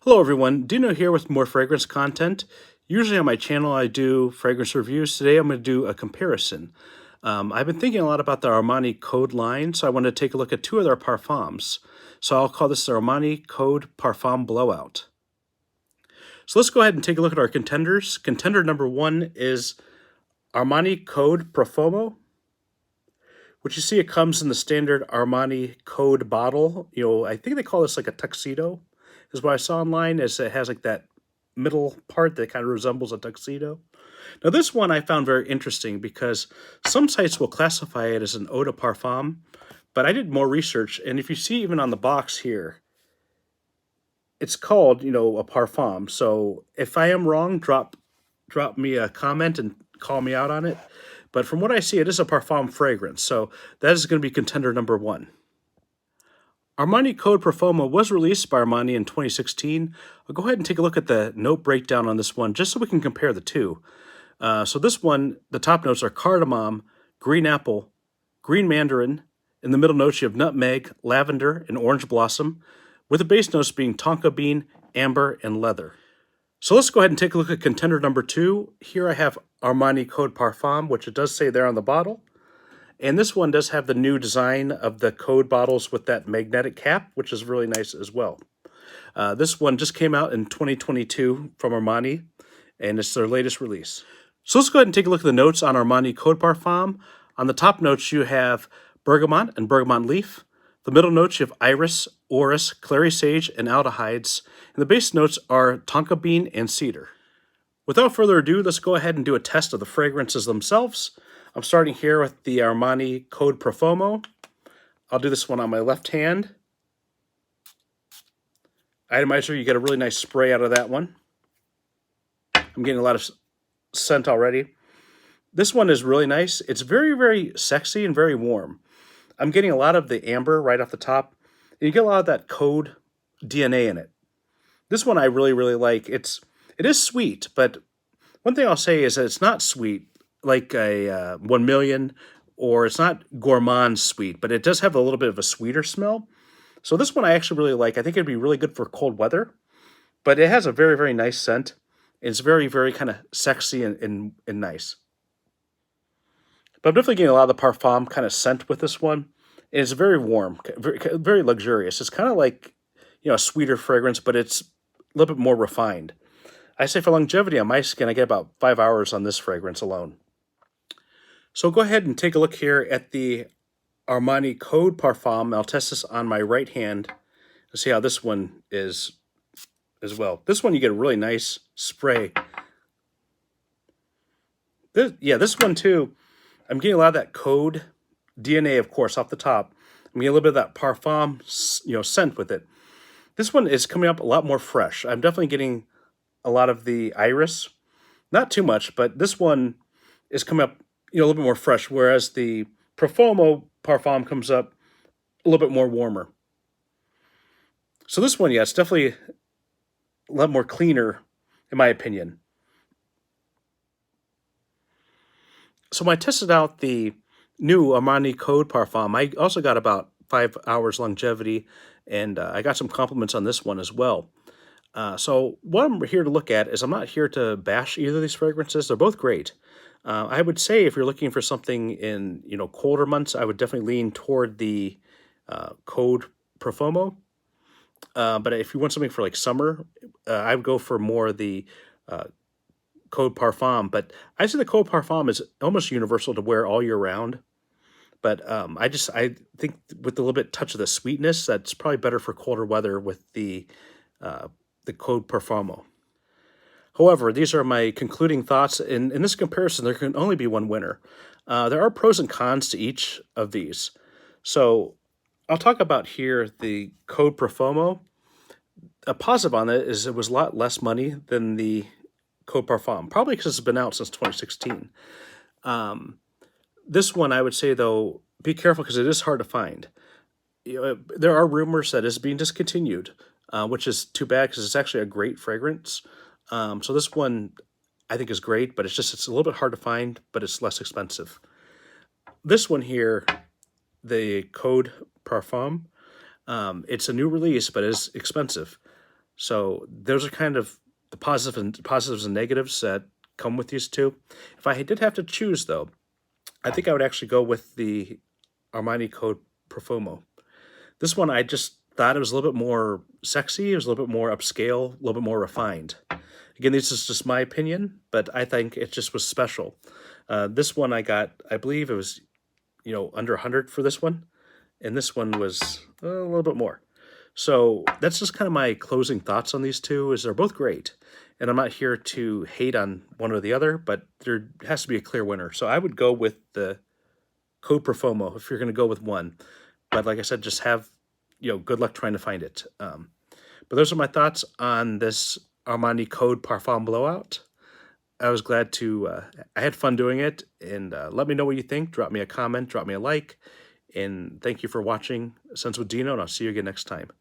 Hello everyone, Dino here with more fragrance content. Usually on my channel I do fragrance reviews. Today I'm going to do a comparison. I've been thinking a lot about the Armani Code line, so I want to take a look at two of their parfums. So I'll call this the Armani Code Parfum Blowout. So let's go ahead and take a look at our contenders. Contender number one is Armani Code Profumo, which you see it comes in the standard Armani Code bottle. I think they call this like a tuxedo, is what I saw online, as it has like that middle part that kind of resembles a tuxedo. Now this one I found very interesting because some sites will classify it as an eau de parfum, but I did more research, and if you see even on the box here, it's called, a parfum. So if I am wrong, drop me a comment and call me out on it. But from what I see, it is a parfum fragrance, so that is going to be contender number one. Armani Code Profumo was released by Armani in 2016. I'll go ahead and take a look at the note breakdown on this one, just so we can compare the two. So this one, the top notes are cardamom, green apple, green mandarin. In the middle notes, you have nutmeg, lavender, and orange blossom, with the base notes being tonka bean, amber, and leather. So let's go ahead and take a look at contender number two. Here I have Armani Code Parfum, which it does say there on the bottle. And this one does have the new design of the Code bottles with that magnetic cap, which is really nice as well. This one just came out in 2022 from Armani, and it's their latest release. So let's go ahead and take a look at the notes on Armani Code Parfum. On the top notes, you have bergamot and bergamot leaf. The middle notes, you have iris, orris, clary sage, and aldehydes. And the base notes are tonka bean and cedar. Without further ado, let's go ahead and do a test of the fragrances themselves. I'm starting here with the Armani Code Profumo. I'll do this one on my left hand. Atomizer, you get a really nice spray out of that one. I'm getting a lot of scent already. This one is really nice. It's very, very sexy and very warm. I'm getting a lot of the amber right off the top. And you get a lot of that Code DNA in it. This one I really, really like. It is sweet, but one thing I'll say is that it's not sweet like a 1 million, or it's not gourmand sweet, but it does have a little bit of a sweeter smell. So this one I actually really like. I think it'd be really good for cold weather, but it has a very, very nice scent. It's very, very kind of sexy and nice. But I'm definitely getting a lot of the parfum kind of scent with this one. And it's very warm, very, very luxurious. It's kind of like, a sweeter fragrance, but it's a little bit more refined. I say for longevity on my skin, I get about 5 hours on this fragrance alone. So go ahead and take a look here at the Armani Code Parfum. I'll test this on my right hand to see how this one is as well. This one you get a really nice spray. This one too, I'm getting a lot of that Code DNA, of course, off the top. I'm getting a little bit of that parfum, scent with it. This one is coming up a lot more fresh. I'm definitely getting a lot of the iris. Not too much, but this one is coming up, a little bit more fresh, whereas the Profumo parfum comes up a little bit more warmer. So this one, it's definitely a lot more cleaner, in my opinion. So when I tested out the new Armani Code Parfum, I also got about 5 hours longevity, and I got some compliments on this one as well. So what I'm here to look at is I'm not here to bash either of these fragrances. They're both great. I would say if you're looking for something in, colder months, I would definitely lean toward the Code Profumo. But if you want something for like summer, I would go for more the Code Parfum. But I say the Code Parfum is almost universal to wear all year round. But I think with a little bit touch of the sweetness, that's probably better for colder weather with the Code Profumo. However, these are my concluding thoughts. In this comparison, there can only be one winner. There are pros and cons to each of these. So I'll talk about here the Code Profumo. A positive on it is it was a lot less money than the Code Parfum, probably because it's been out since 2016. This one, I would say, though, be careful because it is hard to find. There are rumors that it's being discontinued, which is too bad because it's actually a great fragrance. So this one I think is great, but it's a little bit hard to find, but it's less expensive. This one here, the Code Parfum, it's a new release, but it's expensive. So those are kind of the positives and negatives that come with these two. If I did have to choose, though, I think I would actually go with the Armani Code Profumo. This one, I just thought it was a little bit more sexy. It was a little bit more upscale, a little bit more refined. Again, this is just my opinion, but I think it just was special. This one I got, I believe it was, under 100 for this one, and this one was a little bit more. So that's just kind of my closing thoughts on these two. Is they're both great, and I'm not here to hate on one or the other, but there has to be a clear winner. So I would go with the Code Profumo if you're going to go with one. But like I said, just have good luck trying to find it. But those are my thoughts on this Armani Code Parfum Blowout. I was glad to, I had fun doing it, and let me know what you think. Drop me a comment, drop me a like, and thank you for watching Sense with Dino, and I'll see you again next time.